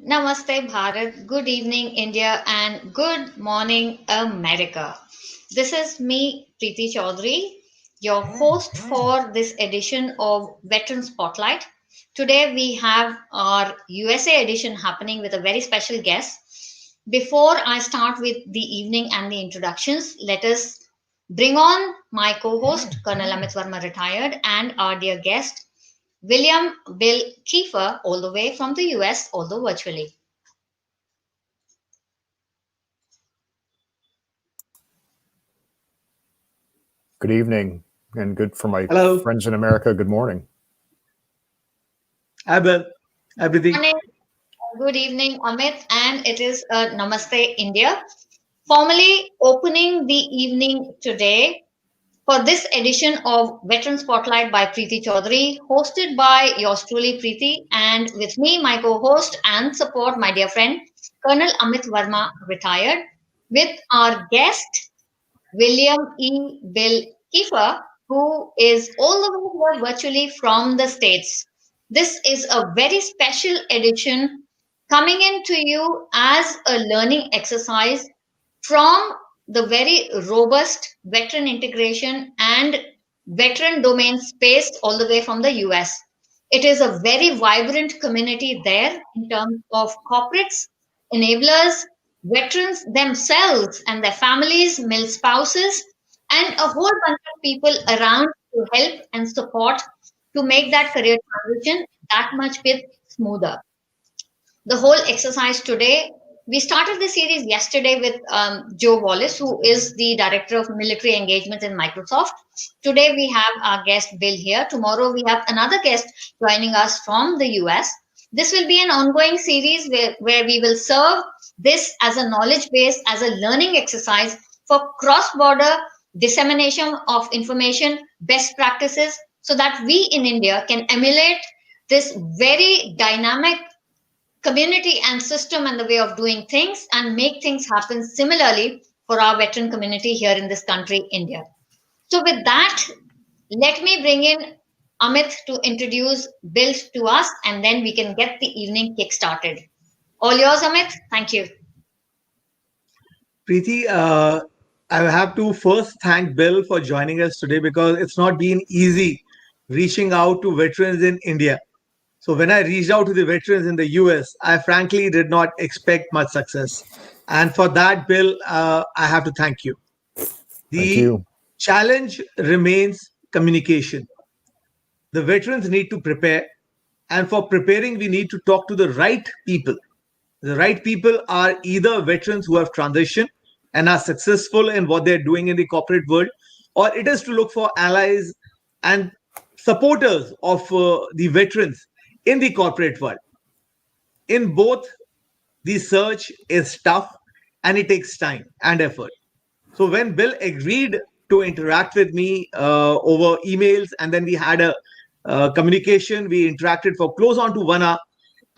Namaste Bharat, good evening India, and good morning America. This is me, Preeti Chaudhary, your host for this edition of Veteran Spotlight. Today we have our USA edition happening with a very special guest. Before I start with the evening and the introductions, let us bring on my co host, Colonel Amit Verma, retired, and our dear guest, William Bill Kieffer, all the way from the US, although virtually. Good evening, and good for my Hello, friends in America. Good morning. hi Bill. Hi Preeti. Morning, good evening, Amit, and it is Namaste India. Formally opening the evening today for this edition of Veteran Spotlight by Preeti Chaudhary, hosted by yours truly, Preeti, and with me, my co host and support, my dear friend, Colonel Amit Verma, retired, with our guest, William E. Bill Kieffer, who is all the way here virtually from the States. This is a very special edition coming into you as a learning exercise from the very robust veteran integration and veteran domain space all the way from the US. It is a very vibrant community there in terms of corporates, enablers, veterans themselves and their families, male spouses, and a whole bunch of people around to help and support to make that career transition that much bit smoother. The whole exercise today, we started the series yesterday with Joe Wallace, who is the director of military engagement in Microsoft. Today we have our guest Bill here. Tomorrow we have another guest joining us from the US. This will be an ongoing series where we will serve this as a knowledge base, as a learning exercise for cross border dissemination of information, best practices, so that we in India can emulate this very dynamic community and system and the way of doing things and make things happen similarly for our veteran community here in this country, India. So, with that, let me bring in Amit to introduce Bill to us and then we can get the evening kick started. All yours, Amit. Thank you. Preeti, I have to first thank Bill for joining us today because it's not been easy reaching out to veterans in India. So when I reached out to the veterans in the US, I frankly did not expect much success. And for that, Bill, I have to thank you. Thank The you. challenge remains communication. The veterans need to prepare. And for preparing, we need to talk to the right people. The right people are either veterans who have transitioned and are successful in what they're doing in the corporate world, or it is to look for allies and supporters of the veterans in the corporate world. In both, the search is tough and it takes time and effort. So when Bill agreed to interact with me over emails, and then we had a communication, we interacted for close on to 1 hour.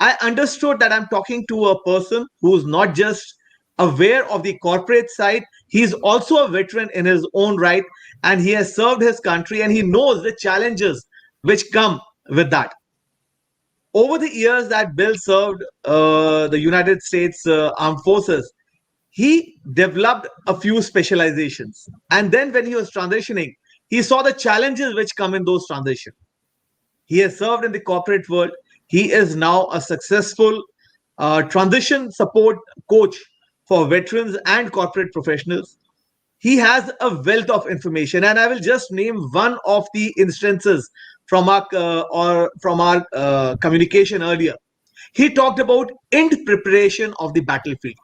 I understood that I'm talking to a person who's not just aware of the corporate side, he's also a veteran in his own right, and he has served his country and he knows the challenges which come with that. Over the years that Bill served the United States Armed Forces, he developed a few specializations. And then when he was transitioning, he saw the challenges which come in those transitions. He has served in the corporate world. He is now a successful transition support coach for veterans and corporate professionals. He has a wealth of information, and I will just name one of the instances from our communication earlier. He talked about end preparation of the battlefield.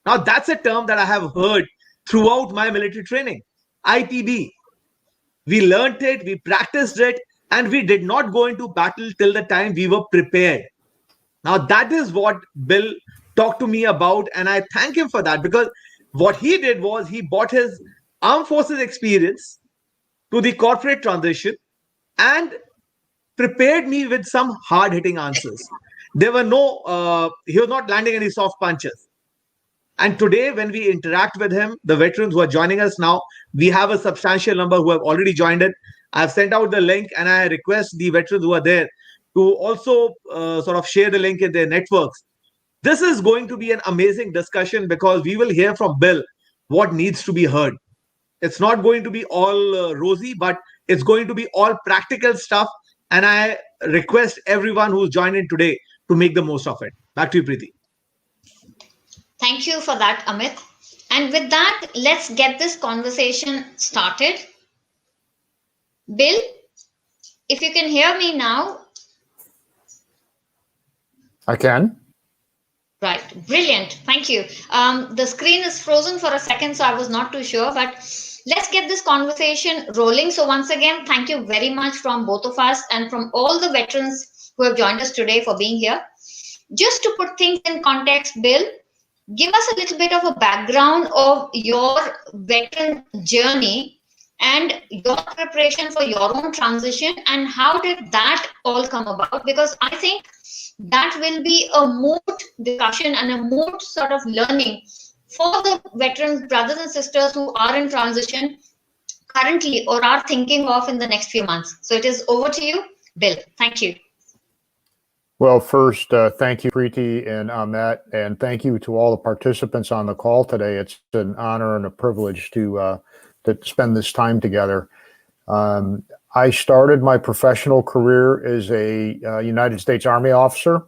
Now, that's a term that I have heard throughout my military training. IPB. We learned it, we practiced it, and we did not go into battle till the time we were prepared. Now, that is what Bill talked to me about, and I thank him for that because what he did was he brought his armed forces experience to the corporate transition and prepared me with some hard hitting answers. There were no, he was not landing any soft punches. And today, when we interact with him, the veterans who are joining us now, we have a substantial number who have already joined it. I've sent out the link and I request the veterans who are there to also sort of share the link in their networks. This is going to be an amazing discussion because we will hear from Bill what needs to be heard. It's not going to be all rosy, but it's going to be all practical stuff. And I request everyone who's joined in today to make the most of it. Back to you, Preeti. Thank you for that, Amit. And with that, let's get this conversation started. Bill, if you can hear me now. I can. Right, brilliant. Thank you. The screen is frozen for a second, so I was not too sure, but let's get this conversation rolling. So once again, thank you very much from both of us and from all the veterans who have joined us today for being here. Just to put things in context, Bill, give us a little bit of a background of your veteran journey and your preparation for your own transition, and how did that all come about? Because I think that will be a moot discussion and a moot sort of learning for the veterans, brothers and sisters who are in transition currently or are thinking of in the next few months. So it is over to you, Bill. Thank you. Well, first, thank you, Preeti and Amit, and thank you to all the participants on the call today. It's an honor and a privilege to spend this time together. I started my professional career as a United States Army officer.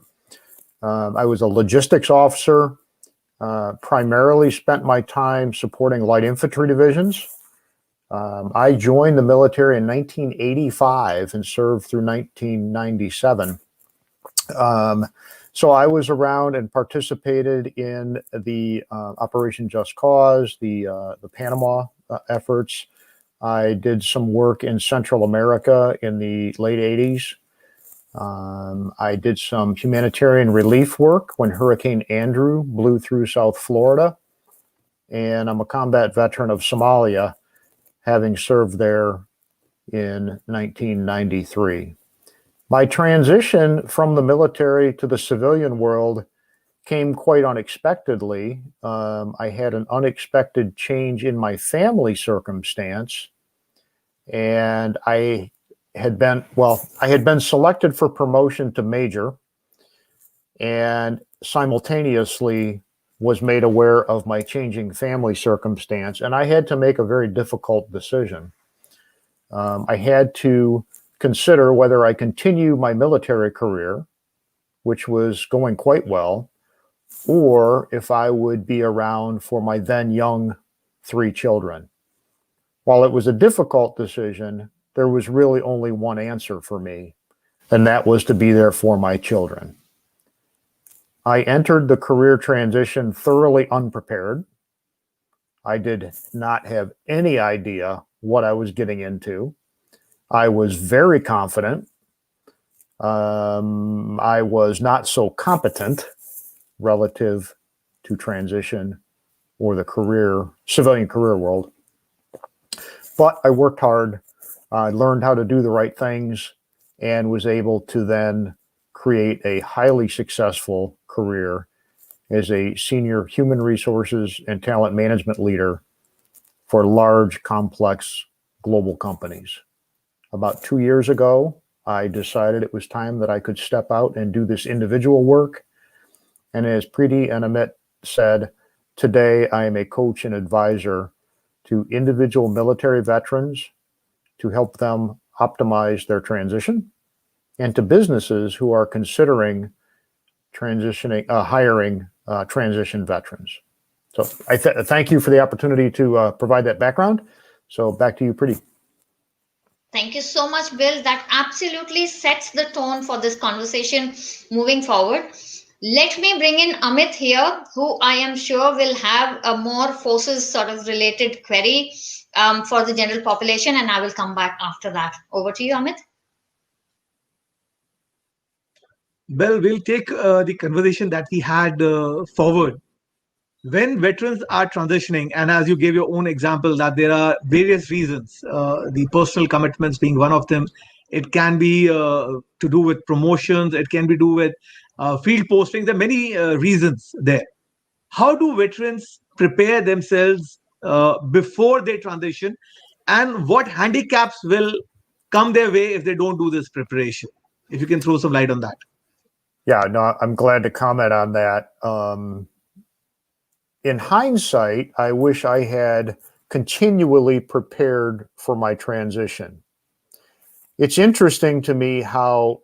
I was a logistics officer, primarily spent my time supporting light infantry divisions. I joined the military in 1985 and served through 1997. So I was around and participated in the Operation Just Cause, the Panama efforts. I did some work in Central America in the late 80s. I did some humanitarian relief work when Hurricane Andrew blew through South Florida. And I'm a combat veteran of Somalia, having served there in 1993. My transition from the military to the civilian world came quite unexpectedly. I had an unexpected change in my family circumstance, and I had been selected for promotion to major, and simultaneously was made aware of my changing family circumstance, and I had to make a very difficult decision. I had to consider whether I continue my military career, which was going quite well, or if I would be around for my then young 3 children. While it was a difficult decision, there was really only one answer for me, and that was to be there for my children. I entered the career transition thoroughly unprepared. I did not have any idea what I was getting into. I was very confident. I was not so competent relative to transition or the civilian career world. But I worked hard. I learned how to do the right things and was able to then create a highly successful career as a senior human resources and talent management leader for large, complex global companies. About 2 years ago, I decided it was time that I could step out and do this individual work. And as Preeti and Amit said, today I am a coach and advisor to individual military veterans to help them optimize their transition, and to businesses who are considering hiring transition veterans. So I thank you for the opportunity to provide that background. So back to you, Preeti. Thank you so much, Bill. That absolutely sets the tone for this conversation moving forward. Let me bring in Amit here, who I am sure will have a more forces sort of related query for the general population, and I will come back after that. Over to you, Amit. Well, we'll take the conversation that we had forward. When veterans are transitioning, and as you gave your own example, that there are various reasons, the personal commitments being one of them. It can be to do with promotions, it can be do with field postings. There are many reasons there. How do veterans prepare themselves before they transition, and what handicaps will come their way if they don't do this preparation? If you can throw some light on that. Yeah, no, I'm glad to comment on that. In hindsight, I wish I had continually prepared for my transition. It's interesting to me how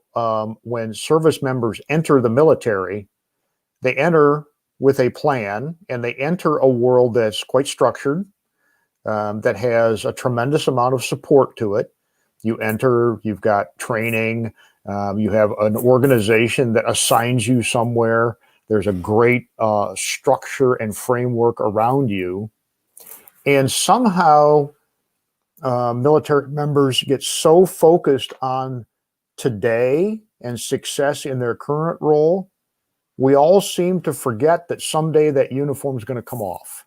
when service members enter the military, they enter with a plan and they enter a world that's quite structured, that has a tremendous amount of support to it. You enter, you've got training, you have an organization that assigns you somewhere. There's a great structure and framework around you. And somehow military members get so focused on today and success in their current role, we all seem to forget that someday that uniform is going to come off.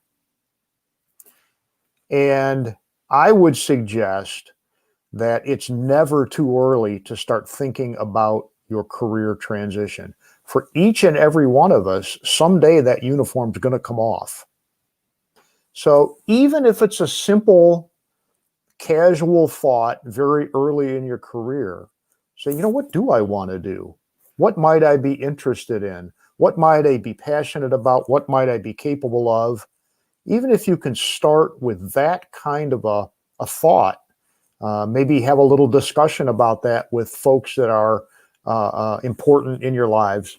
And I would suggest that it's never too early to start thinking about your career transition. For each and every one of us, someday that uniform is going to come off. So even if it's a simple, casual thought very early in your career, say, you know, what do I want to do? What might I be interested in? What might I be passionate about? What might I be capable of? Even if you can start with that kind of a thought, maybe have a little discussion about that with folks that are important in your lives,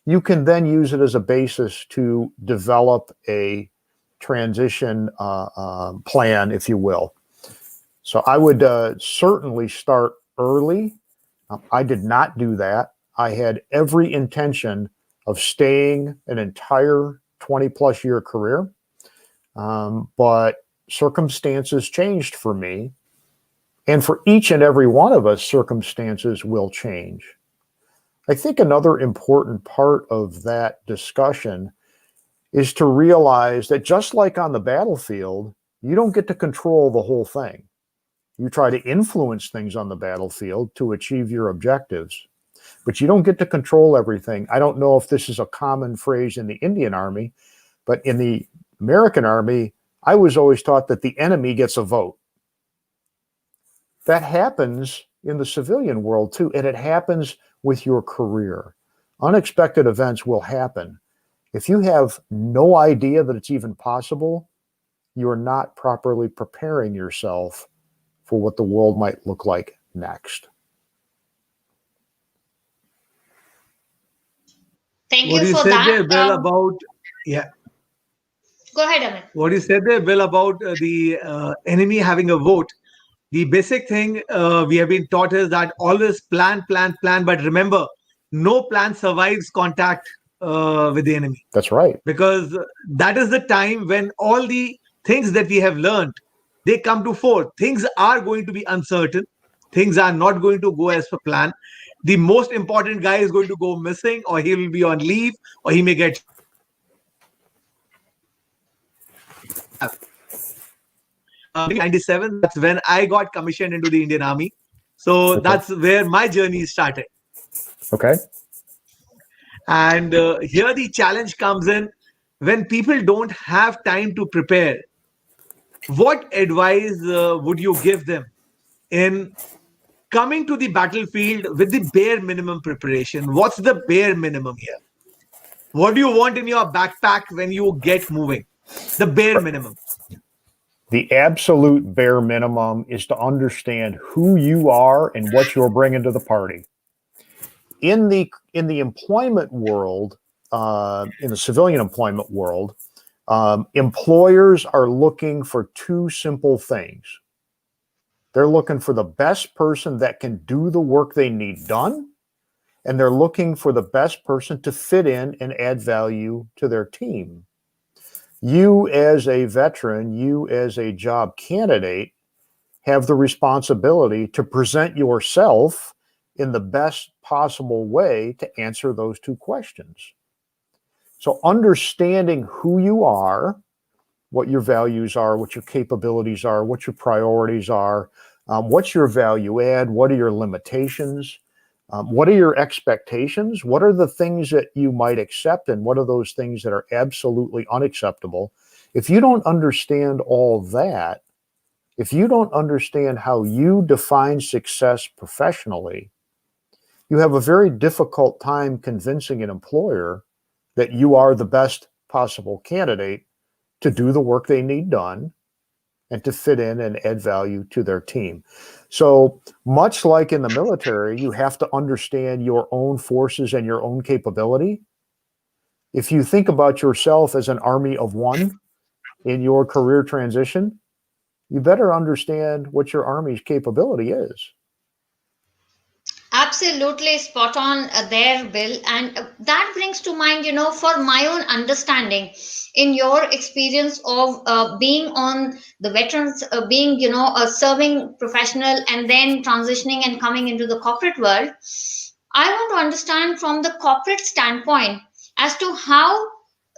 you can then use it as a basis to develop a transition plan, if you will. So I would certainly start early. I did not do that. I had every intention of staying an entire 20 plus year career. But circumstances changed for me. And for each and every one of us, circumstances will change. I think another important part of that discussion is to realize that just like on the battlefield, you don't get to control the whole thing. You try to influence things on the battlefield to achieve your objectives, but you don't get to control everything. I don't know if this is a common phrase in the Indian Army, but in the American Army, I was always taught that the enemy gets a vote. That happens in the civilian world too, and it happens with your career. Unexpected events will happen. If you have no idea that it's even possible, you're not properly preparing yourself for what the world might look like next. Thank What you you for said that. there, Bill, about yeah. Go ahead, Amit. What you said there, Bill, about the enemy having a vote. The basic thing we have been taught is that always plan, plan, plan. But remember, no plan survives contact with the enemy. That's right. Because that is the time when all the things that we have learned, they come to fore. Things are going to be uncertain. Things are not going to go as per plan. The most important guy is going to go missing, or he will be on leave, or he may get 97. That's when I got commissioned into the Indian Army. So Okay. that's where my journey started. Okay. And here the challenge comes in when people don't have time to prepare. What advice would you give them in coming to the battlefield with the bare minimum preparation? What's the bare minimum here? What do you want in your backpack when you get moving? The bare minimum. The absolute bare minimum is to understand who you are and what you're bringing to the party. In the employment world, in the civilian employment world, employers are looking for two simple things. They're looking for the best person that can do the work they need done, and they're looking for the best person to fit in and add value to their team. You as a veteran, you as a job candidate, have the responsibility to present yourself in the best possible way to answer those two questions. So understanding who you are, what your values are, what your capabilities are, what your priorities are, what's your value add, what are your limitations, what are your expectations, what are the things that you might accept, and what are those things that are absolutely unacceptable. If you don't understand all that, if you don't understand how you define success professionally, you have a very difficult time convincing an employer that you are the best possible candidate to do the work they need done and to fit in and add value to their team. So much like in the military, you have to understand your own forces and your own capability. If you think about yourself as an army of one in your career transition, you better understand what your army's capability is. Absolutely spot on there, Bill. And that brings to mind, for my own understanding, in your experience of being on the veterans, being, a serving professional and then transitioning and coming into the corporate world, I want to understand from the corporate standpoint as to how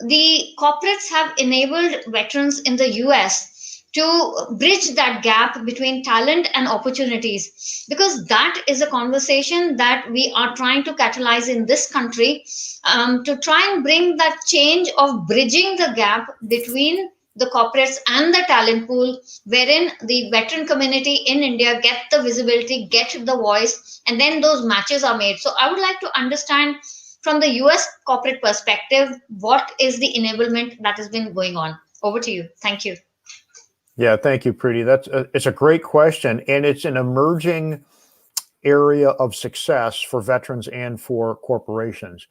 the corporates have enabled veterans in the US to bridge that gap between talent and opportunities, because that is a conversation that we are trying to catalyze in this country, to try and bring that change of bridging the gap between the corporates and the talent pool, wherein the veteran community in India get the visibility, get the voice, and then those matches are made. So I would like to understand from the US corporate perspective, what is the enablement that has been going on? Over to you. Thank you. Yeah, thank you, Preeti. It's a great question, and it's an emerging area of success for veterans and for corporations.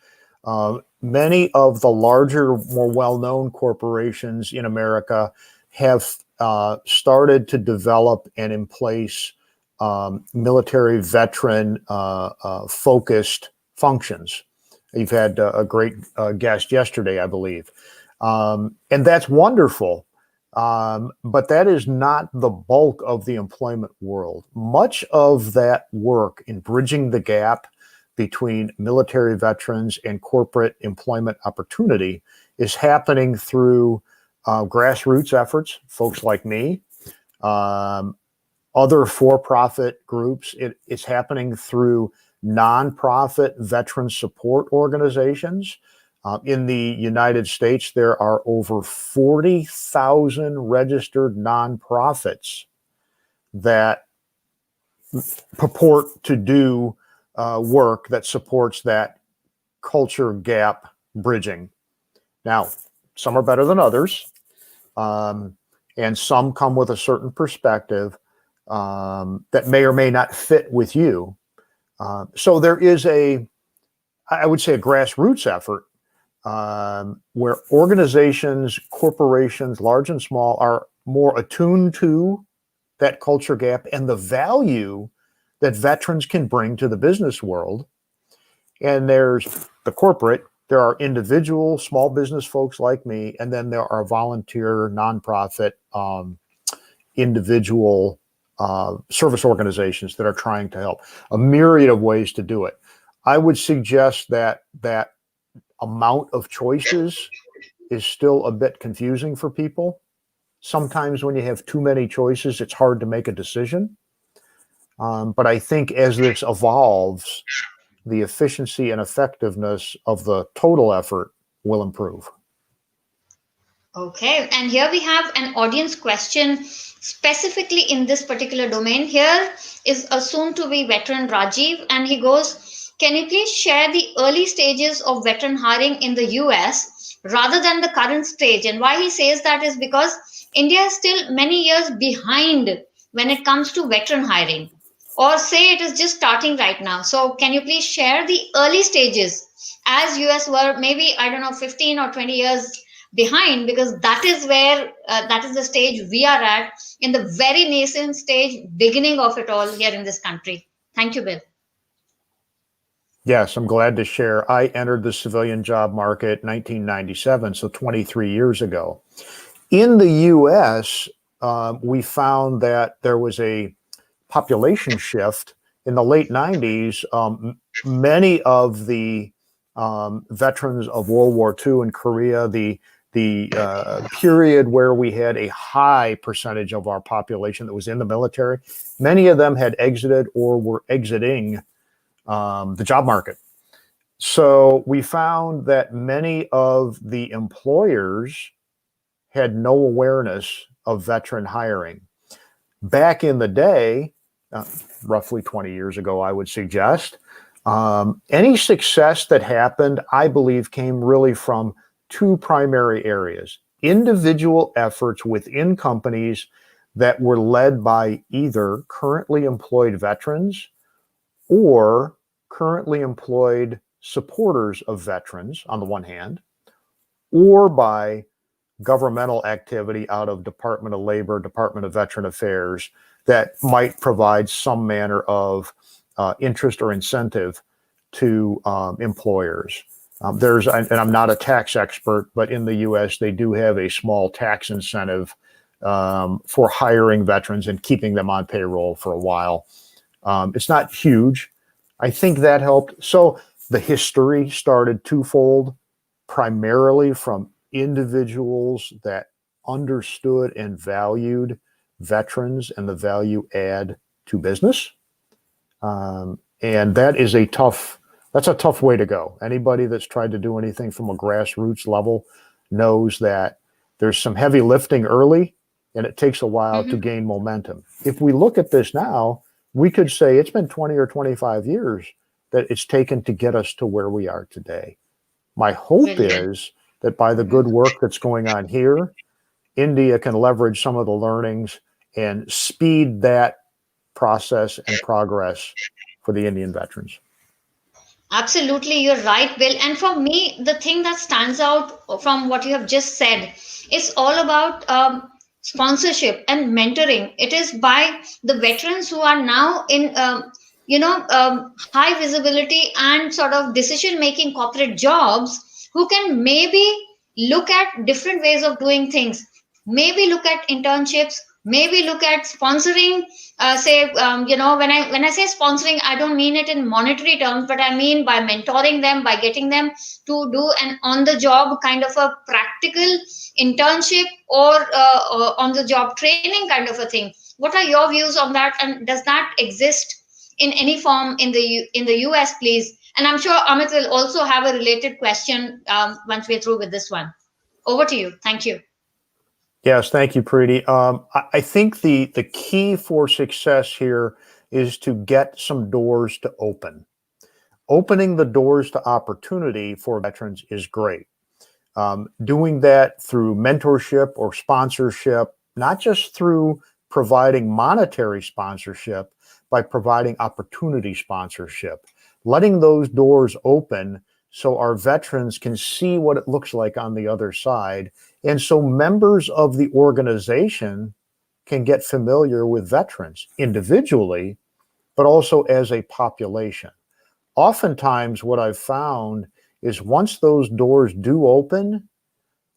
Many of the larger, more well-known corporations in America have started to develop and in place military veteran focused functions. You've had a great guest yesterday, I believe. And that's wonderful. But that is not the bulk of the employment world. Much of that work in bridging the gap between military veterans and corporate employment opportunity is happening through grassroots efforts, folks like me, other for-profit groups. It's happening through nonprofit veteran support organizations. In the United States, there are over 40,000 registered nonprofits that purport to do work that supports that culture gap bridging. Now, some are better than others, and some come with a certain perspective that may or may not fit with you. So there is I would say, a grassroots effort where organizations, corporations, large and small, are more attuned to that culture gap and the value that veterans can bring to the business world. And there's the corporate, there are individual small business folks like me, and then there are volunteer, nonprofit, individual service organizations that are trying to help. A myriad of ways to do it. I would suggest that amount of choices is still a bit confusing for people. Sometimes when you have too many choices, it's hard to make a decision. But I think as this evolves, the efficiency and effectiveness of the total effort will improve. Okay, and here we have an audience question specifically in this particular domain. Here is a soon to be veteran Rajiv, and he goes, can you please share the early stages of veteran hiring in the US rather than the current stage? And why he says that is because India is still many years behind when it comes to veteran hiring, or say it is just starting right now. So, can you please share the early stages as US were maybe, I don't know, 15 or 20 years behind, because that is where that is the stage we are at, in the very nascent stage, beginning of it all here in this country. Thank you, Bill. Yes, I'm glad to share. I entered the civilian job market 1997, so 23 years ago. In the US, we found that there was a population shift in the late 90s. Many of the veterans of World War II and Korea, the period where we had a high percentage of our population that was in the military, many of them had exited or were exiting the job market. So we found that many of the employers had no awareness of veteran hiring. Back in the day, roughly 20 years ago, I would suggest, Any success that happened, I believe, came really from two primary areas: individual efforts within companies that were led by either currently employed veterans or currently employed supporters of veterans on the one hand, or by governmental activity out of Department of Labor, Department of Veteran Affairs that might provide some manner of interest or incentive to employers. And I'm not a tax expert, but in the US, they do have a small tax incentive for hiring veterans and keeping them on payroll for a while. It's not huge. I think that helped. So the history started twofold, primarily from individuals that understood and valued veterans and the value add to business. And that's a tough way to go. Anybody that's tried to do anything from a grassroots level knows that there's some heavy lifting early and it takes a while to gain momentum. If we look at this now, we could say it's been 20 or 25 years that it's taken to get us to where we are today. My hope is that by the good work that's going on here, India can leverage some of the learnings and speed that process and progress for the Indian veterans. Absolutely, you're right, Bill. And for me, the thing that stands out from what you have just said is all about sponsorship and mentoring. It is by the veterans who are now in, high visibility and sort of decision making corporate jobs who can maybe look at different ways of doing things, maybe look at internships, maybe look at sponsoring, say, when I say sponsoring, I don't mean it in monetary terms, but I mean by mentoring them, by getting them to do an on the job kind of a practical internship or on the job training kind of a thing. What are your views on that, and does that exist in any form in the US, please? And I'm sure Amit will also have a related question once we're through with this one. Over to you. Thank you. Yes, thank you, Preeti. I think the key for success here is to get some doors to open. Opening the doors to opportunity for veterans is great. Doing that through mentorship or sponsorship, not just through providing monetary sponsorship, by providing opportunity sponsorship, letting those doors open so our veterans can see what it looks like on the other side. And so members of the organization can get familiar with veterans individually, but also as a population. Oftentimes, what I've found is once those doors do open,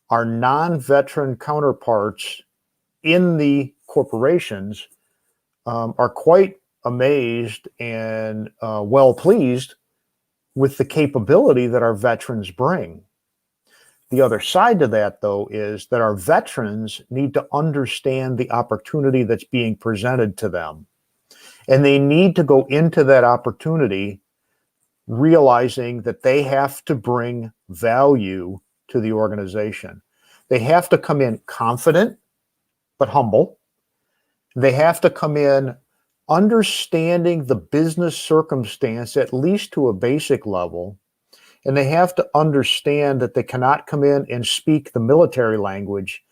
our non-veteran counterparts in the corporations are quite amazed and well pleased with the capability that our veterans bring. The other side to that, though, is that our veterans need to understand the opportunity that's being presented to them. And they need to go into that opportunity realizing that they have to bring value to the organization. They have to come in confident, but humble. They have to come in understanding the business circumstance, at least to a basic level. And they have to understand that they cannot come in and speak the military language.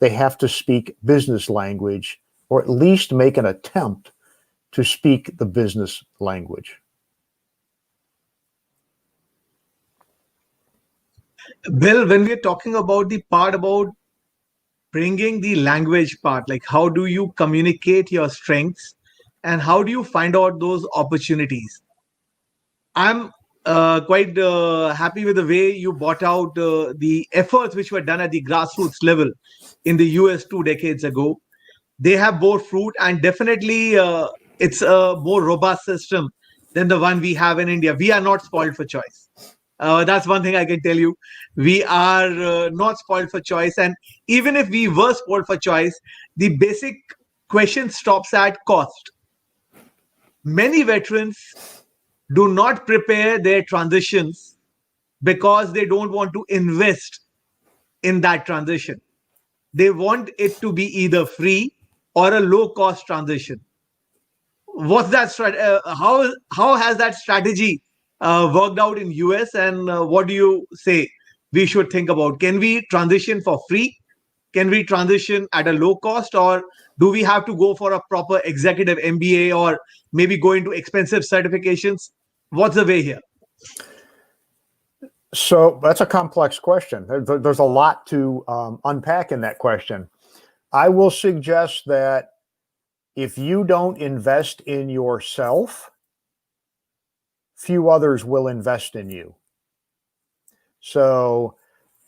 They have to speak business language, or at least make an attempt to speak the business language. Bill, when we're talking about the part about bringing the language part, like how do you communicate your strengths and how do you find out those opportunities? I'm quite happy with the way you brought out the efforts which were done at the grassroots level in the US 2 decades ago. They have bore fruit, and definitely it's a more robust system than the one we have in India. We are not spoiled for choice. That's one thing I can tell you. We are not spoiled for choice. And even if we were spoiled for choice, the basic question stops at cost. Many veterans do not prepare their transitions because they don't want to invest in that transition. They want it to be either free or a low cost transition. What's that how has that strategy worked out in US, and what do you say we should think about? Can we transition for free? Can we transition at a low cost, or do we have to go for a proper executive MBA, or maybe go into expensive certifications? What's the way here? So that's a complex question. There's a lot to unpack in that question. I will suggest that if you don't invest in yourself, few others will invest in you. So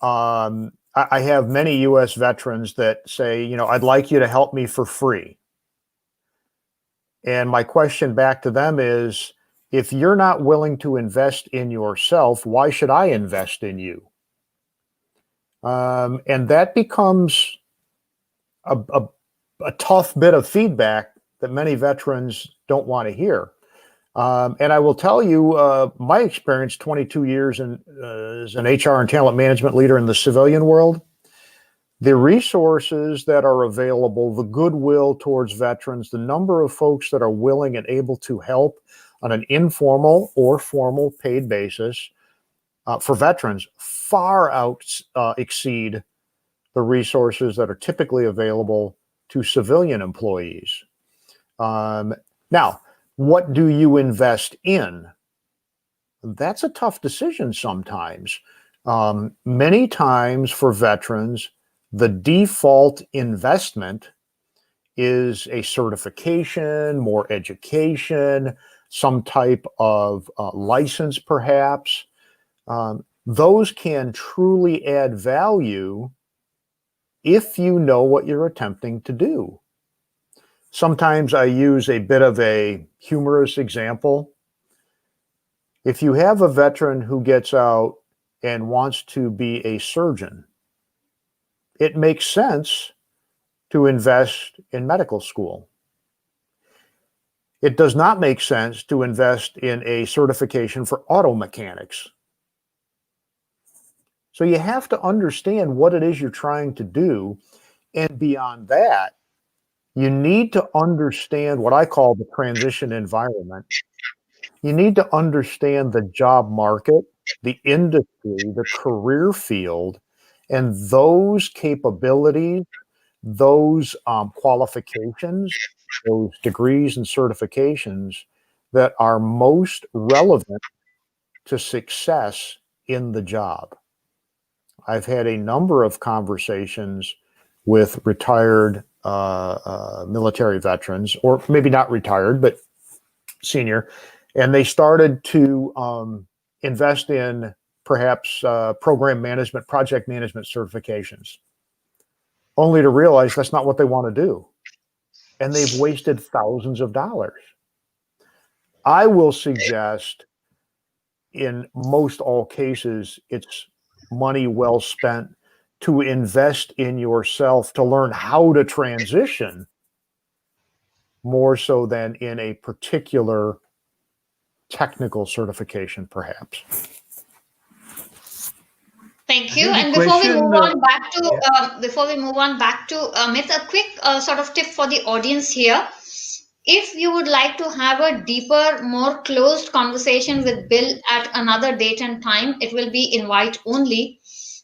I have many US veterans that say, I'd like you to help me for free. And my question back to them is, if you're not willing to invest in yourself, why should I invest in you? And that becomes a tough bit of feedback that many veterans don't want to hear. And I will tell you, my experience, 22 years as an HR and talent management leader in the civilian world, the resources that are available, the goodwill towards veterans, the number of folks that are willing and able to help on an informal or formal paid basis for veterans far exceed the resources that are typically available to civilian employees. Now, what do you invest in? That's a tough decision sometimes. Many times for veterans, the default investment is a certification, more education, some type of license perhaps. Those can truly add value if you know what you're attempting to do. Sometimes I use a bit of a humorous example. If you have a veteran who gets out and wants to be a surgeon, it makes sense to invest in medical school. It does not make sense to invest in a certification for auto mechanics. So you have to understand what it is you're trying to do. And beyond that, you need to understand what I call the transition environment. You need to understand the job market, the industry, the career field, and those capabilities, those qualifications, those degrees and certifications that are most relevant to success in the job. I've had a number of conversations with retired military veterans, or maybe not retired, but senior, and they started to invest in perhaps program management, project management certifications, only to realize that's not what they want to do. And they've wasted thousands of dollars. I will suggest in most all cases, it's money well spent to invest in yourself, to learn how to transition more so than in a particular technical certification, perhaps. Thank I you. think the And question, before we move on back to Amit, a quick sort of tip for the audience here. If you would like to have a deeper, more closed conversation with Bill at another date and time, it will be invite only.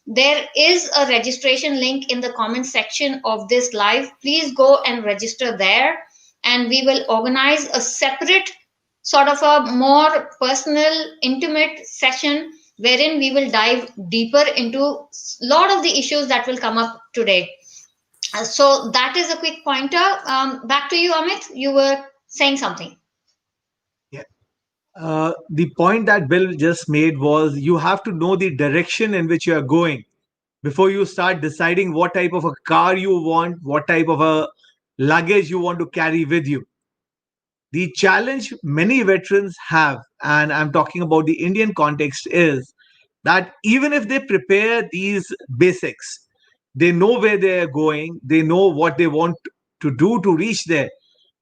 There is a registration link in the comment section of this live. Please go and register there, and we will organize a separate, sort of a more personal, intimate session wherein we will dive deeper into a lot of the issues that will come up today. So that is a quick pointer. Back to you, Amit. You were saying something. yeah, the point that Bill just made was you have to know the direction in which you are going before you start deciding what type of a car you want, what type of a luggage you want to carry with you. The challenge many veterans have, and I'm talking about the Indian context, is that even if they prepare these basics, they know where they're going, they know what they want to do to reach there,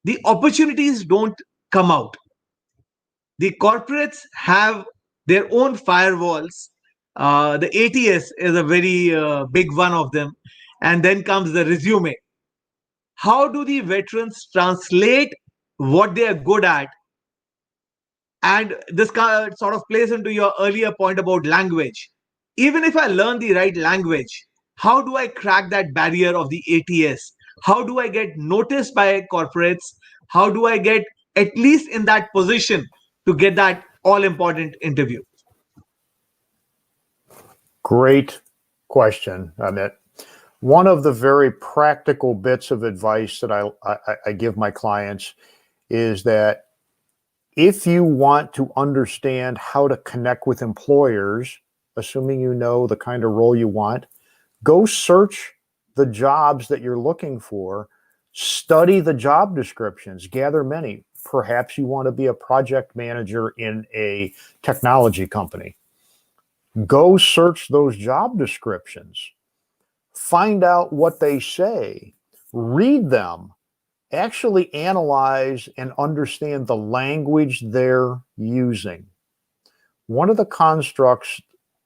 the opportunities don't come out. The corporates have their own firewalls. The ATS is a very big one of them. And then comes the resume. How do the veterans translate what they are good at And this sort of plays into your earlier point about language. Even if I learn the right language, how do I crack that barrier of the ATS? How do I get noticed by corporates? How do I get at least in that position to get that all important interview? Great question, Amit. One of the very practical bits of advice that I give my clients is that if you want to understand how to connect with employers, assuming you know the kind of role you want, go search the jobs that you're looking for, study the job descriptions, gather many. Perhaps you want to be a project manager in a technology company. Go search those job descriptions, find out what they say, read them, actually analyze and understand the language they're using. One of the constructs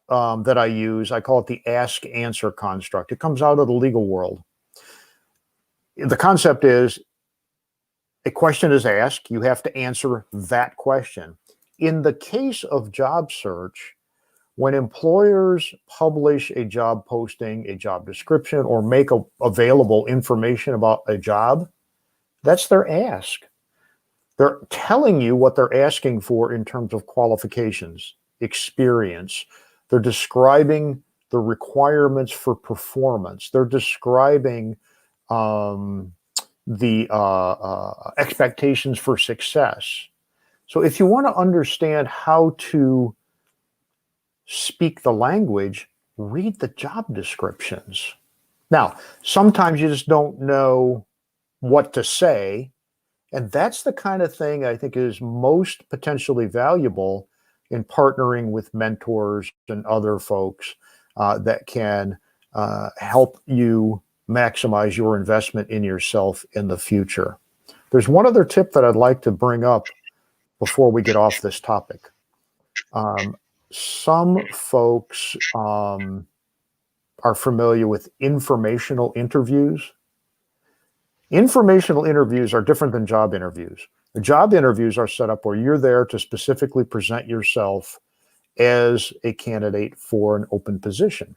that I use, I call it the ask-answer construct. It comes out of the legal world. The concept is a question is asked, you have to answer that question. In the case of job search, when employers publish a job posting, a job description, or make available information about a job, that's their ask. They're telling you what they're asking for in terms of qualifications, experience. They're describing the requirements for performance. They're describing the expectations for success. So if you want to understand how to speak the language, read the job descriptions. Now, sometimes you just don't know what to say, and that's the kind of thing I think is most potentially valuable in partnering with mentors and other folks that can help you maximize your investment in yourself in the future. There's one other tip that I'd like to bring up before we get off this topic. Some folks are familiar with informational interviews. Informational interviews are different than job interviews. The job interviews are set up where you're there to specifically present yourself as a candidate for an open position.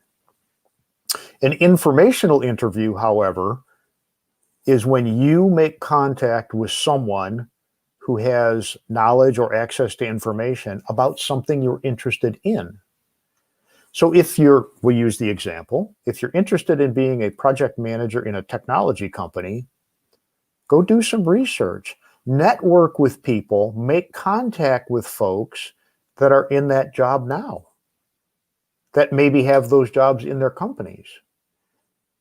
An informational interview, however, is when you make contact with someone who has knowledge or access to information about something you're interested in. So we use the example, if you're interested in being a project manager in a technology company, go do some research, network with people, make contact with folks that are in that job now, that maybe have those jobs in their companies.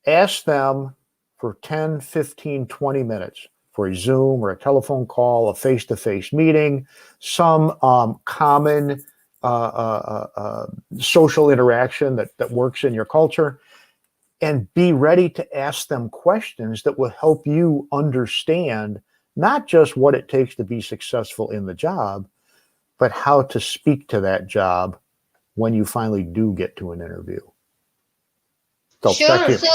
Ask them for 10, 15, 20 minutes for a Zoom or a telephone call, a face-to-face meeting, some common social interaction that works in your culture, and be ready to ask them questions that will help you understand not just what it takes to be successful in the job, but how to speak to that job when you finally do get to an interview. So Sure. So,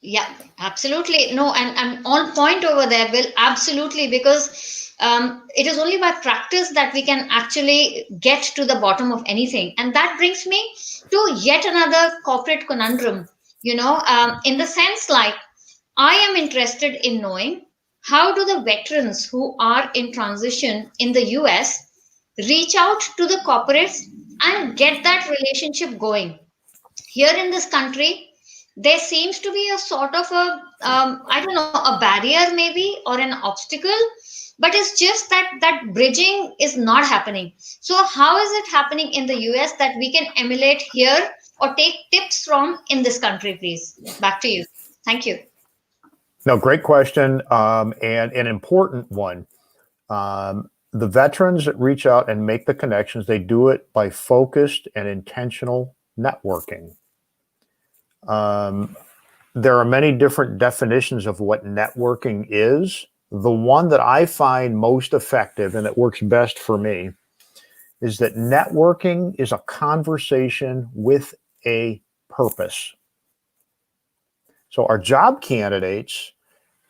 yeah, absolutely. No, and on point over there, Bill, absolutely, because it is only by practice that we can actually get to the bottom of anything. And that brings me to yet another corporate conundrum, in the sense like I am interested in knowing how do the veterans who are in transition in the US reach out to the corporates and get that relationship going. Here in this country, there seems to be a sort of I don't know, a barrier maybe or an obstacle, but it's just that bridging is not happening. So how is it happening in the US that we can emulate here or take tips from in this country, please? Back to you. Thank you. No, great question, and an important one. The veterans that reach out and make the connections, they do it by focused and intentional networking. There are many different definitions of what networking is. The one that I find most effective and that works best for me is that networking is a conversation with a purpose. So our job candidates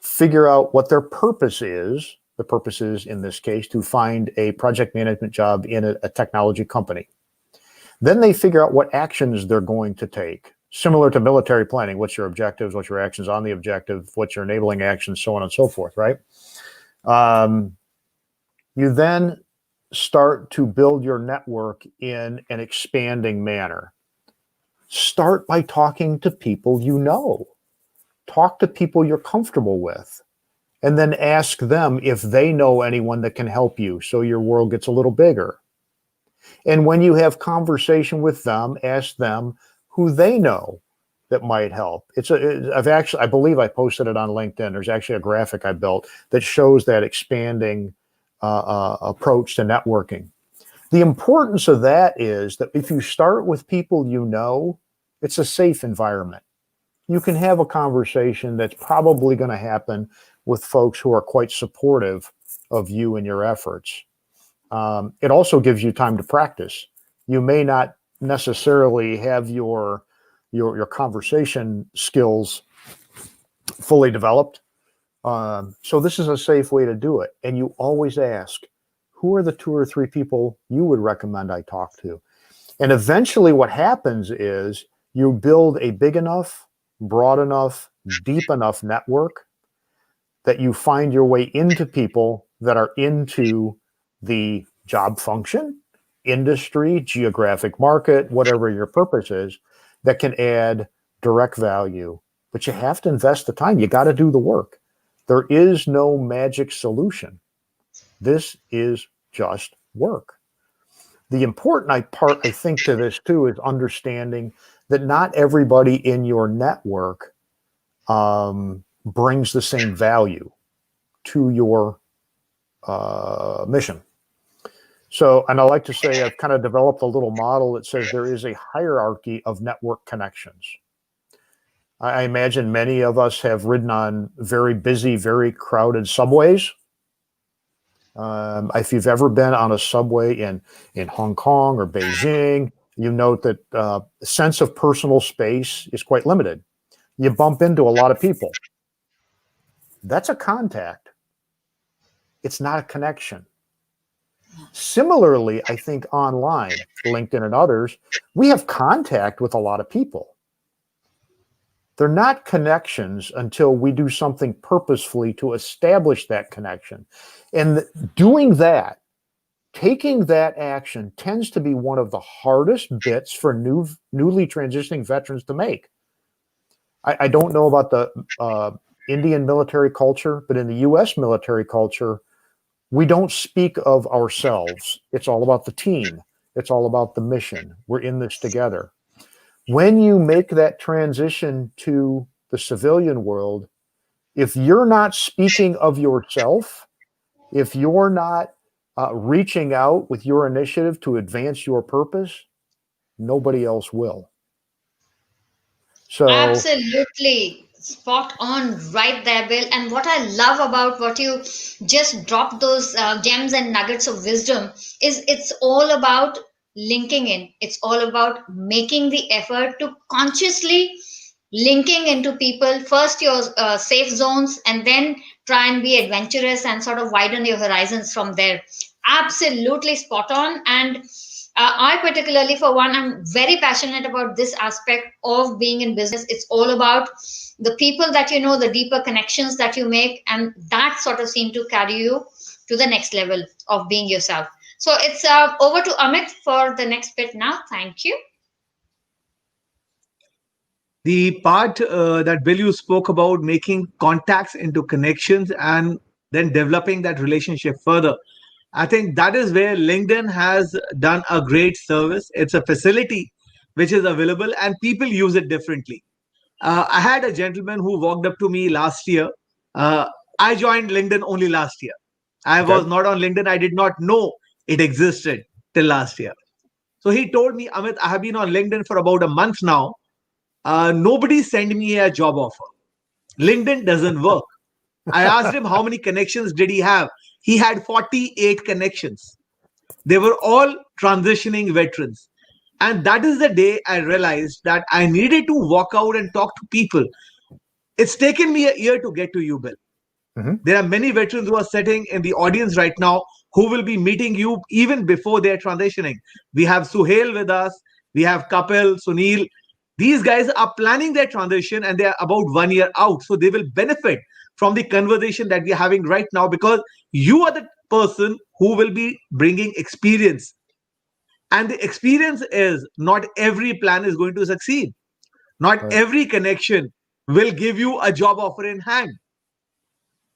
figure out what their purpose is the purpose is, in this case, to find a project management job in a technology company. Then they figure out what actions they're going to take. Similar to military planning, what's your objectives, what's your actions on the objective, what's your enabling actions, so on and so forth, right? You then start to build your network in an expanding manner. Start by talking to people you know. Talk to people you're comfortable with. And then ask them if they know anyone that can help you, so your world gets a little bigger. And when you have conversation with them, ask them who they know that might help. I believe I posted it on LinkedIn. There's actually a graphic I built that shows that expanding approach to networking. The importance of that is that if you start with people you know, it's a safe environment. You can have a conversation that's probably going to happen with folks who are quite supportive of you and your efforts. It also gives you time to practice. You may not necessarily have your conversation skills fully developed. So this is a safe way to do it. And you always ask, who are the 2 or 3 people you would recommend I talk to? And eventually what happens is you build a big enough, broad enough, deep enough network that you find your way into people that are into the job function, industry, geographic market, whatever your purpose is, that can add direct value. But you have to invest the time. You got to do the work. There is no magic solution. This is just work. The important part, I think, to this too is understanding that not everybody in your network brings the same value to your mission. So, and I like to say I've kind of developed a little model that says there is a hierarchy of network connections. I imagine many of us have ridden on very busy, very crowded subways. If you've ever been on a subway in Hong Kong or Beijing, you note that the sense of personal space is quite limited. You bump into a lot of people. That's a contact. It's not a connection. Similarly, I think online, LinkedIn and others, we have contact with a lot of people. They're not connections until we do something purposefully to establish that connection. And doing that, taking that action tends to be one of the hardest bits for newly transitioning veterans to make. I don't know about the Indian military culture, but in the US military culture, we don't speak of ourselves. It's all about the team. It's all about the mission. We're in this together. When you make that transition to the civilian world, if you're not speaking of yourself, if you're not reaching out with your initiative to advance your purpose, nobody else will. So Absolutely spot on right there, Bill. And what I love about what you just dropped, those gems and nuggets of wisdom, is it's all about linking in. It's all about making the effort to consciously linking into people, first your safe zones, and then try and be adventurous and sort of widen your horizons from there. Absolutely spot on. And I particularly, for one, I'm very passionate about this aspect of being in business. It's all about the people that you know, the deeper connections that you make, and that sort of seem to carry you to the next level of being yourself. So it's over to Amit for the next bit now. Thank you. The part that Bill you spoke about making contacts into connections and then developing that relationship further. I think that is where LinkedIn has done a great service. It's a facility which is available and people use it differently. I had a gentleman who walked up to me last year. I joined LinkedIn only last year. I was not on LinkedIn. I did not know it existed till last year. So he told me, Amit, I have been on LinkedIn for about a month now. Nobody sent me a job offer. LinkedIn doesn't work. I asked him how many connections did he have. He had 48 connections. They were all transitioning veterans. And that is the day I realized that I needed to walk out and talk to people. It's taken me a year to get to you, Bill. There are many veterans who are sitting in the audience right now who will be meeting you even before they're transitioning. We have Suhail with us, we have Kapil, Sunil. These guys are planning their transition and they are about 1 year out. So they will benefit from the conversation that we're having right now because you are the person who will be bringing experience. And the experience is not every plan is going to succeed. Not Right. every connection will give you a job offer in hand.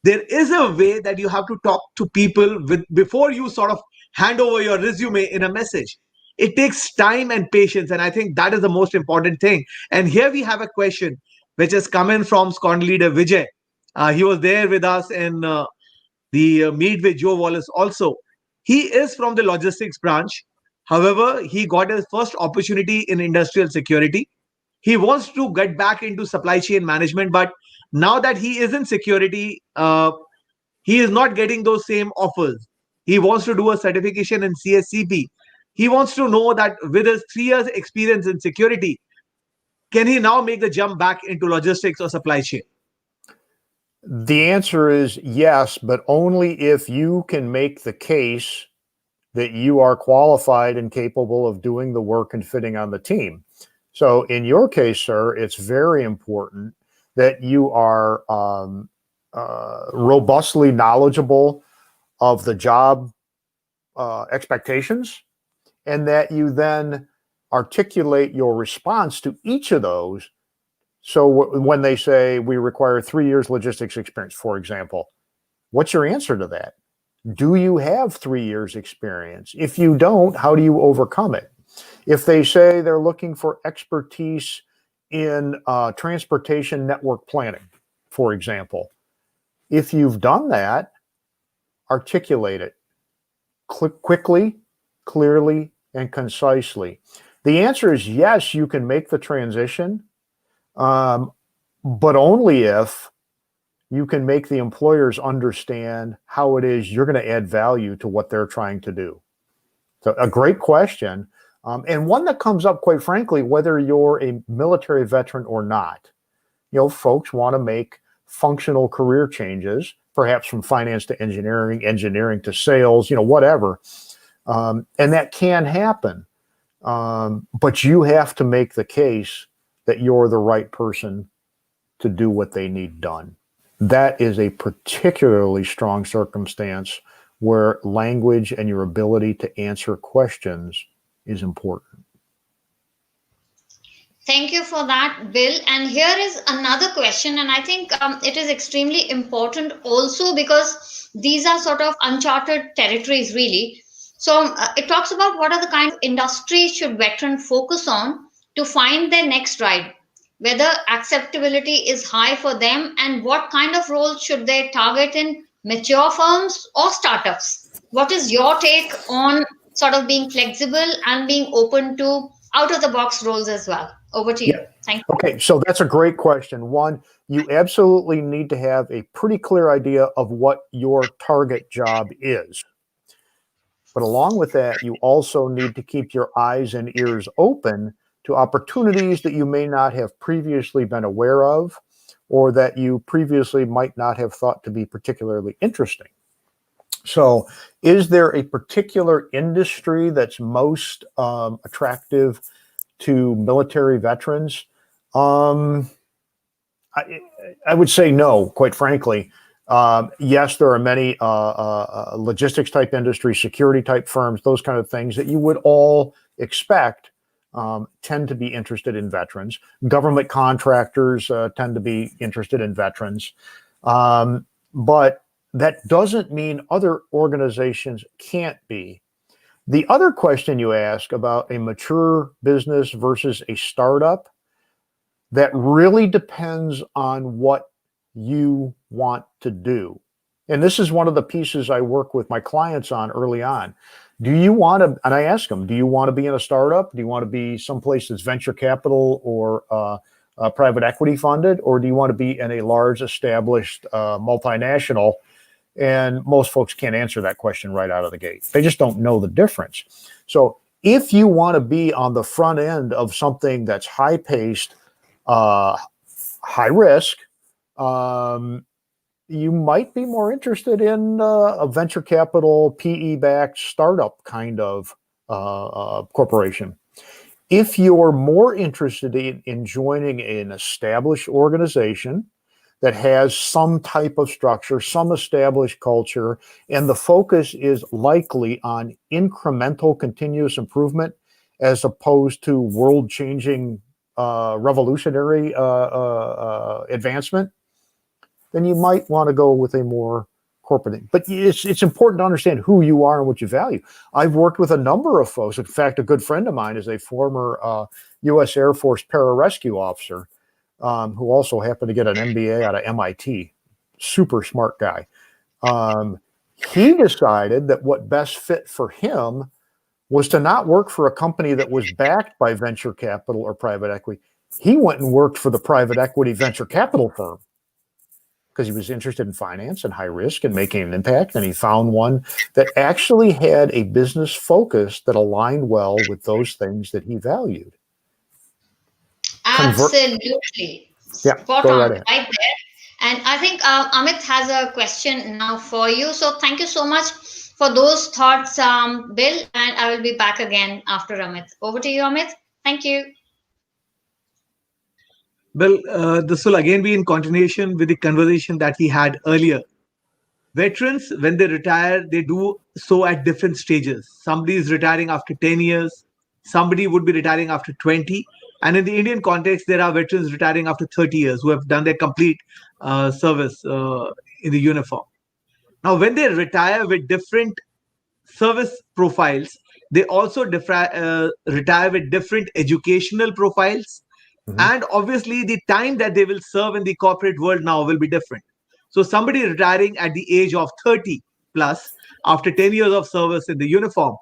There is a way that you have to talk to people with before you sort of hand over your resume in a message. It takes time and patience, and I think that is the most important thing. And here we have a question which has come in from squad leader Vijay. He was there with us in the meet with Joe Wallace also. He is from the logistics branch. However, he got his first opportunity in industrial security. He wants to get back into supply chain management, but now that he is in security, he is not getting those same offers. He wants to do a certification in CSCP. He wants to know that with his 3 years experience in security, can he now make the jump back into logistics or supply chain? The answer is yes, but only if you can make the case that you are qualified and capable of doing the work and fitting on the team. So in your case, sir, it's very important that you are robustly knowledgeable of the job expectations, and that you then articulate your response to each of those. So when they say we require 3 years logistics experience, for example, what's your answer to that? Do you have 3 years experience? If you don't, how do you overcome it? If they say they're looking for expertise in transportation network planning, for example, if you've done that, articulate it quickly, clearly, and concisely. The answer is yes, you can make the transition, but only if you can make the employers understand how it is you're going to add value to what they're trying to do. So a great question, and one that comes up, quite frankly, whether you're a military veteran or not. You know, folks want to make functional career changes, perhaps from finance to engineering, engineering to sales, you know, whatever. And that can happen. But you have to make the case that you're the right person to do what they need done. That is a particularly strong circumstance where language and your ability to answer questions is important. Thank you for that, Bill. And here is another question, and I think it is extremely important also because these are sort of uncharted territories, really. So it talks about what are the kind of industries should veterans focus on to find their next ride, whether acceptability is high for them, and what kind of roles should they target in mature firms or startups. What is your take on sort of being flexible and being open to out of the box roles as well? Over to you. Yeah. Thank you. Okay, so that's a great question. One, you absolutely need to have a pretty clear idea of what your target job is. But along with that, you also need to keep your eyes and ears open to opportunities that you may not have previously been aware of, or that you previously might not have thought to be particularly interesting. So is there a particular industry that's most attractive to military veterans? I would say no, quite frankly. Yes, there are many logistics type industries, security type firms, those kind of things that you would all expect tend to be interested in veterans. Government contractors tend to be interested in veterans. But that doesn't mean other organizations can't be. The other question you ask about a mature business versus a startup, that really depends on what you want to do. And this is one of the pieces I work with my clients on early on. Do you want to, and I ask them, do you want to be in a startup? Do you want to be someplace that's venture capital or private equity funded? Or do you want to be in a large established multinational? And most folks can't answer that question right out of the gate. They just don't know the difference. So if you want to be on the front end of something that's high paced, high risk, you might be more interested in a venture capital, PE-backed startup kind of corporation. If you're more interested in joining an established organization that has some type of structure, some established culture, and the focus is likely on incremental continuous improvement as opposed to world-changing revolutionary advancement, then you might want to go with a more corporate thing. But it's important to understand who you are and what you value. I've worked with a number of folks. In fact, a good friend of mine is a former U.S. Air Force pararescue officer who also happened to get an MBA out of MIT. Super smart guy. He decided that what best fit for him was to not work for a company that was backed by venture capital or private equity. He went and worked for the private equity venture capital firm because he was interested in finance and high risk and making an impact. And he found one that actually had a business focus that aligned well with those things that he valued. Absolutely. Yeah, Spot go on, right ahead. right there. And I think Amit has a question now for you. So thank you so much for those thoughts, Bill. And I will be back again after Amit. Over to you, Amit. Thank you. Well, this will again be in continuation with the conversation that we had earlier. Veterans, when they retire, they do so at different stages. Somebody is retiring after 10 years, somebody would be retiring after 20. And in the Indian context, there are veterans retiring after 30 years who have done their complete service in the uniform. Now, when they retire with different service profiles, they also retire with different educational profiles. Mhm. And obviously, the time that they will serve in the corporate world now will be different. So, somebody retiring at the age of 30 plus after 10 years of service in the uniform,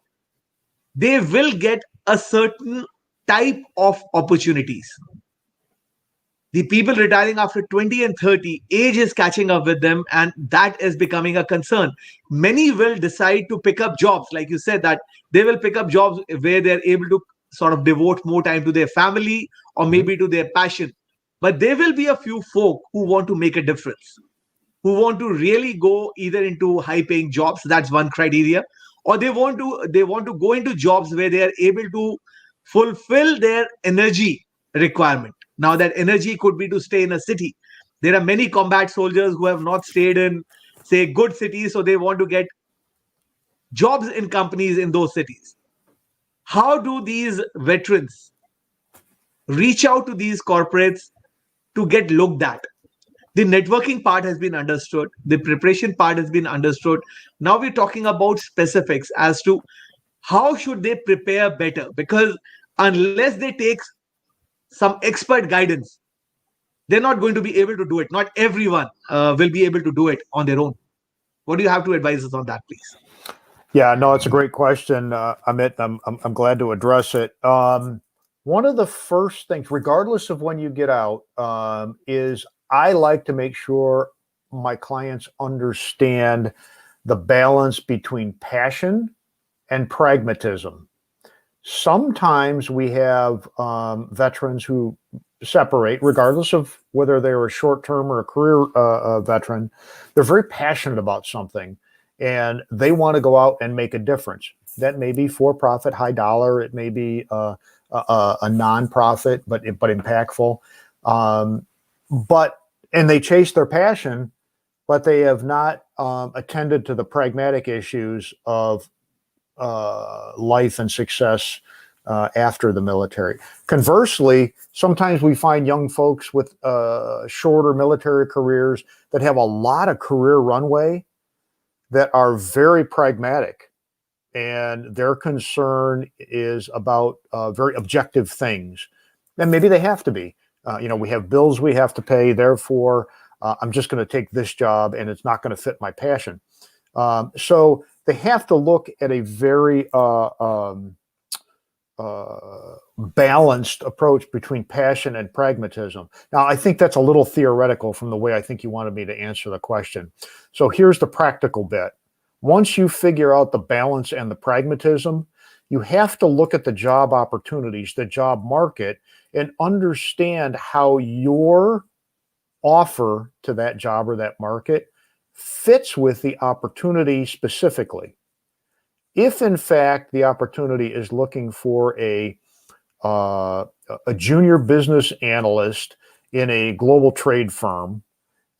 they will get a certain type of opportunities. The people retiring after 20 and 30, age is catching up with them, and that is becoming a concern. Many will decide to pick up jobs, like you said, that they will pick up jobs where they're able to sort of devote more time to their family or maybe to their passion. But there will be a few folk who want to make a difference, who want to really go either into high paying jobs. That's one criteria. Or they want to go into jobs where they are able to fulfill their energy requirement. Now that energy could be to stay in a city. There are many combat soldiers who have not stayed in, say, good cities, so they want to get jobs in companies in those cities. How do these veterans reach out to these corporates to get looked at? The networking part has been understood, the preparation part has been understood. Now we're talking about specifics as to how should they prepare better, because unless they take some expert guidance, they're not going to be able to do it. Not everyone will be able to do it on their own. What do you have to advise us on that, please? Yeah, no, it's a great question, Amit. I'm glad to address it. One of the first things, regardless of when you get out, is I like to make sure my clients understand the balance between passion and pragmatism. Sometimes we have veterans who separate, regardless of whether they're a short-term or a career veteran. They're very passionate about something, and they want to go out and make a difference. That may be for-profit, high dollar. It may be a non-profit, but impactful. And they chase their passion, but they have not attended to the pragmatic issues of life and success after the military. Conversely, sometimes we find young folks with shorter military careers that have a lot of career runway that are very pragmatic, and their concern is about very objective things. And maybe they have to be. We have bills we have to pay, therefore I'm just going to take this job and it's not going to fit my passion. So they have to look at a very balanced approach between passion and pragmatism. Now, I think that's a little theoretical from the way I think you wanted me to answer the question. So here's the practical bit. Once you figure out the balance and the pragmatism, you have to look at the job opportunities, the job market, and understand how your offer to that job or that market fits with the opportunity specifically. If in fact the opportunity is looking for a junior business analyst in a global trade firm,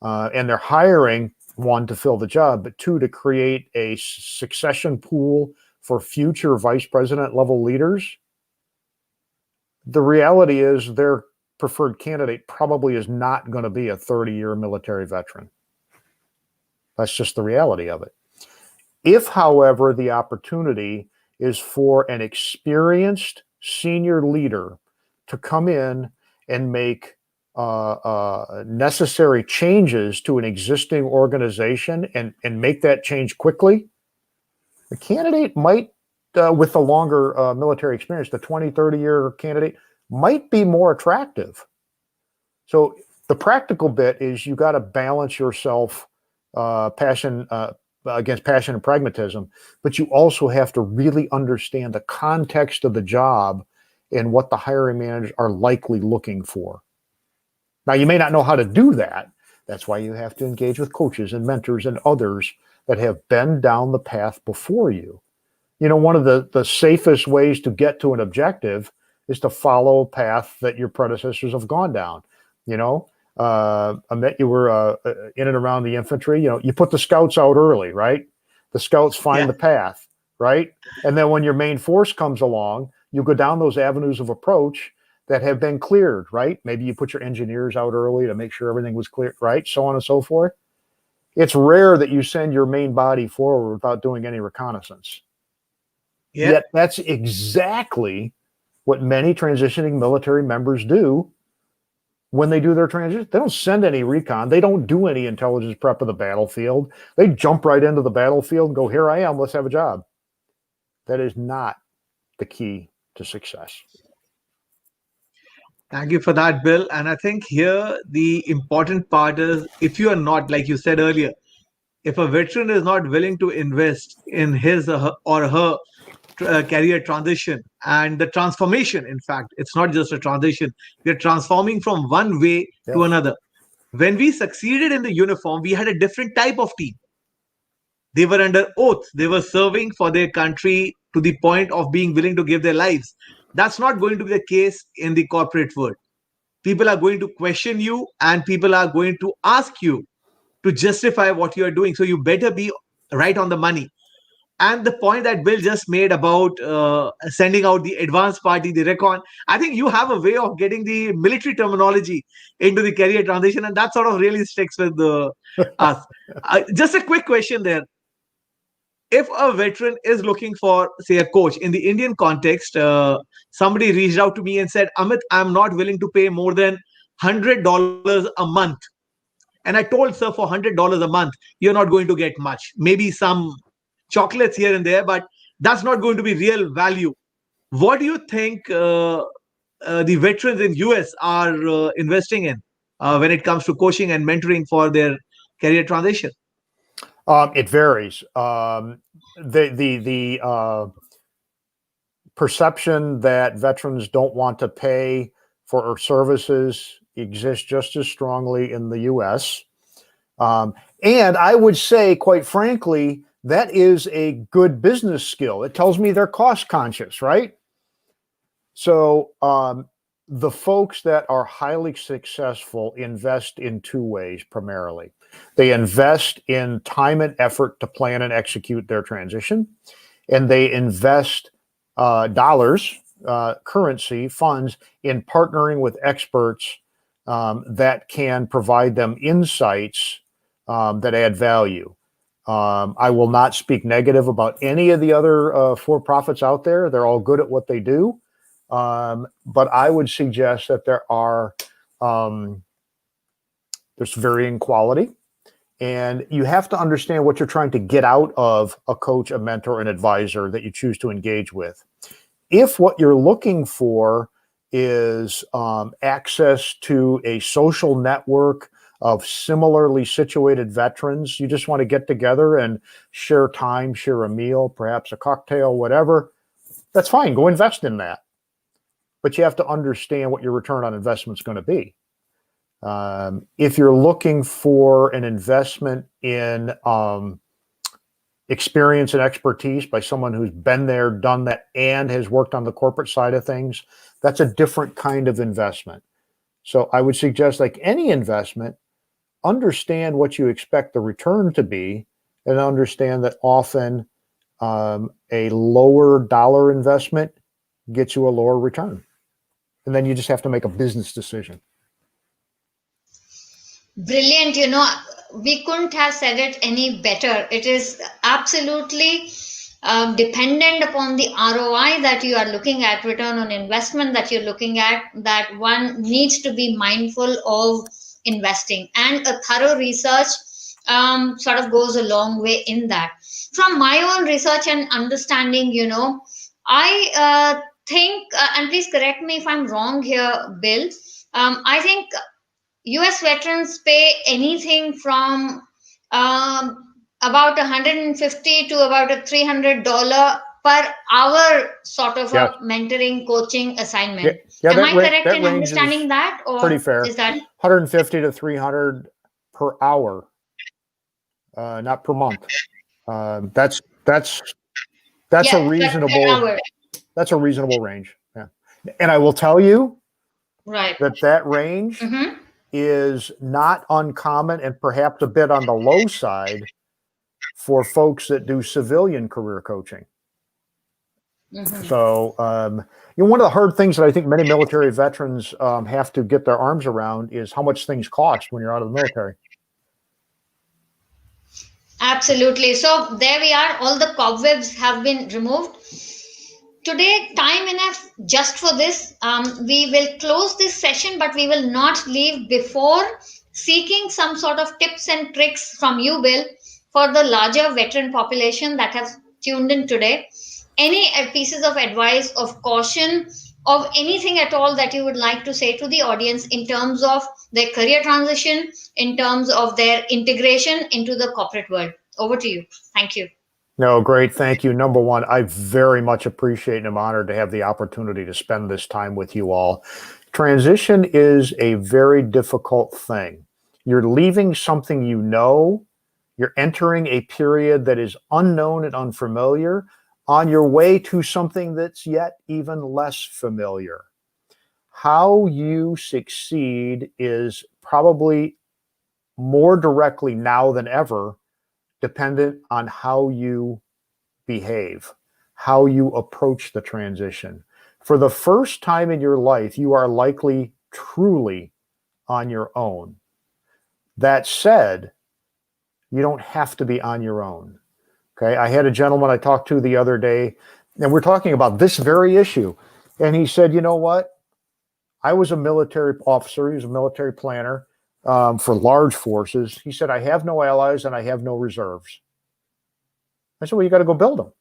and they're hiring, one, to fill the job, but two, to create a succession pool for future vice president level leaders, the reality is their preferred candidate probably is not going to be a 30-year military veteran. That's just the reality of it. If, however, the opportunity is for an experienced senior leader to come in and make necessary changes to an existing organization and make that change quickly, the candidate might, with the longer military experience, the 20, 30-year candidate might be more attractive. So the practical bit is you got to balance yourself passion against passion and pragmatism, but you also have to really understand the context of the job and what the hiring managers are likely looking for. Now, you may not know how to do that. That's why you have to engage with coaches and mentors and others that have been down the path before you. You know, one of the safest ways to get to an objective is to follow a path that your predecessors have gone down. You know, Amit, you were in and around the infantry. You know, you put the scouts out early, right? The scouts find the path, right? And then when your main force comes along, you go down those avenues of approach that have been cleared, right? Maybe you put your engineers out early to make sure everything was clear, right? So on and so forth. It's rare that you send your main body forward without doing any reconnaissance. Yet that's exactly what many transitioning military members do when they do their transition. They don't send any recon. They don't do any intelligence prep of the battlefield. They jump right into the battlefield and go, here I am, let's have a job. That is not the key to success. Thank you for that, Bill. And I think here the important part is, if you are not, like you said earlier, if a veteran is not willing to invest in his or her career transition and the transformation, in fact, it's not just a transition, we're transforming from one way to another. When we succeeded in the uniform, we had a different type of team. They were under oath. They were serving for their country to the point of being willing to give their lives. That's not going to be the case in the corporate world. People are going to question you and people are going to ask you to justify what you are doing. So you better be right on the money. And the point that Bill just made about sending out the advanced party, the recon, I think you have a way of getting the military terminology into the career transition, and that sort of really sticks with us. Just a quick question there. If a veteran is looking for, say, a coach in the Indian context, somebody reached out to me and said, Amit, I'm not willing to pay more than $100 a month. And I told, sir, for $100 a month, you're not going to get much. Maybe some chocolates here and there, but that's not going to be real value. What do you think the veterans in US are investing in when it comes to coaching and mentoring for their career transition? It varies. The perception that veterans don't want to pay for services exists just as strongly in the U.S. And I would say, quite frankly, that is a good business skill. It tells me they're cost conscious, right? So the folks that are highly successful invest in two ways primarily. They invest in time and effort to plan and execute their transition, and they invest dollars, currency, funds in partnering with experts that can provide them insights that add value. I will not speak negative about any of the other for-profits out there. They're all good at what they do. But I would suggest that there's varying quality. And you have to understand what you're trying to get out of a coach, a mentor, an advisor that you choose to engage with. If what you're looking for is access to a social network of similarly situated veterans, you just want to get together and share time, share a meal, perhaps a cocktail, whatever, that's fine. Go invest in that. But you have to understand what your return on investment is going to be. If you're looking for an investment in experience and expertise by someone who's been there, done that, and has worked on the corporate side of things, that's a different kind of investment. So I would suggest, like any investment, understand what you expect the return to be, and understand that often a lower dollar investment gets you a lower return. And then you just have to make a business decision. Brilliant. We couldn't have said it any better. It is absolutely dependent upon the ROI that you are looking at, return on investment that you're looking at, that one needs to be mindful of investing. And a thorough research sort of goes a long way in that. From my own research and understanding, I think, and please correct me if I'm wrong here, Bill, I think US veterans pay anything from about 150 to about a $300 per hour sort of Yes. a mentoring coaching assignment. Yeah, Am I correct that in range is understanding that, or pretty fair. is that 150 to 300 per hour, not per month. That's yeah, a reasonable per hour. That's a reasonable range. Yeah, and I will tell you Right. that range Mm-hmm. is not uncommon and perhaps a bit on the low side for folks that do civilian career coaching. Mm-hmm. So, one of the hard things that I think many military veterans have to get their arms around is how much things cost when you're out of the military. Absolutely. So there we are. All the cobwebs have been removed. Today, time enough just for this. We will close this session, but we will not leave before seeking some sort of tips and tricks from you, Bill, for the larger veteran population that has tuned in today. Any pieces of advice, of caution, of anything at all that you would like to say to the audience in terms of their career transition, in terms of their integration into the corporate world? Over to you. Thank you. No, great. Thank you. Number one, I very much appreciate and I'm honored to have the opportunity to spend this time with you all. Transition is a very difficult thing. You're leaving something you know, you're entering a period that is unknown and unfamiliar on your way to something that's yet even less familiar. How you succeed is probably more directly now than ever dependent on how you behave, how you approach the transition. For the first time in your life, you are likely truly on your own. That said, you don't have to be on your own. Okay, I had a gentleman I talked to the other day, and we're talking about this very issue. And he said, you know what? I was a military officer. He was a military planner for large forces. He said, I have no allies and I have no reserves. I said, well, you got to go build them.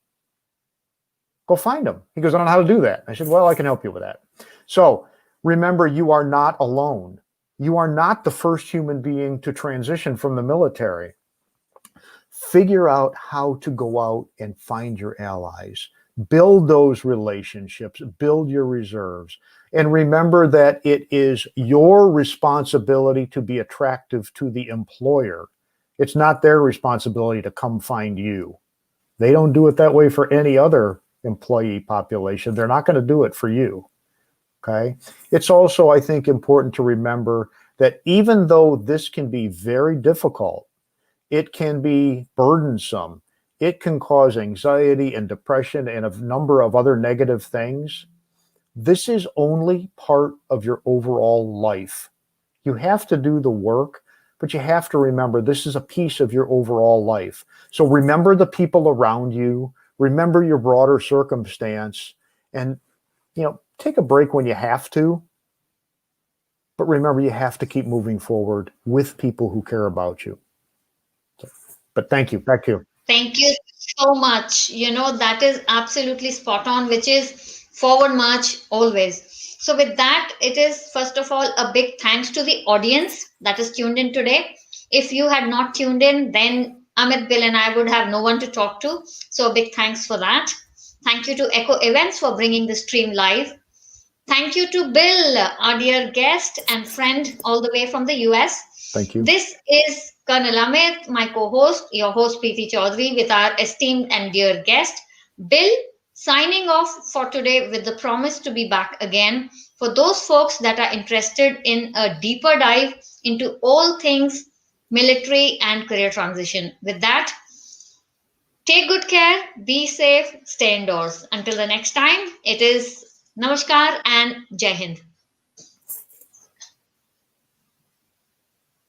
Go find them. He goes, I don't know how to do that. I said, well, I can help you with that. So remember, you are not alone. You are not the first human being to transition from the military. Figure out how to go out and find your allies. Build those relationships. Build your reserves. And remember that it is your responsibility to be attractive to the employer. It's not their responsibility to come find you. They don't do it that way for any other employee population. They're not going to do it for you. Okay. It's also, I think, important to remember that even though this can be very difficult, it can be burdensome. It can cause anxiety and depression and a number of other negative things. This is only part of your overall life. You have to do the work, but you have to remember this is a piece of your overall life. So remember the people around you, remember your broader circumstance, and take a break when you have to. But remember, you have to keep moving forward with people who care about you. But thank you. Back to you. Thank you so much. That is absolutely spot on, which is forward march always. So, with that, it is first of all a big thanks to the audience that is tuned in today. If you had not tuned in, then Amit, Bill, and I would have no one to talk to. So, a big thanks for that. Thank you to Echo Events for bringing the stream live. Thank you to Bill, our dear guest and friend all the way from the US. Thank you. This is Colonel Amit, my co host, your host Preeti Chaudhary, with our esteemed and dear guest, Bill, signing off for today with the promise to be back again for those folks that are interested in a deeper dive into all things military and career transition. With that, take good care, be safe, stay indoors. Until the next time, it is Namaskar and Jai Hind.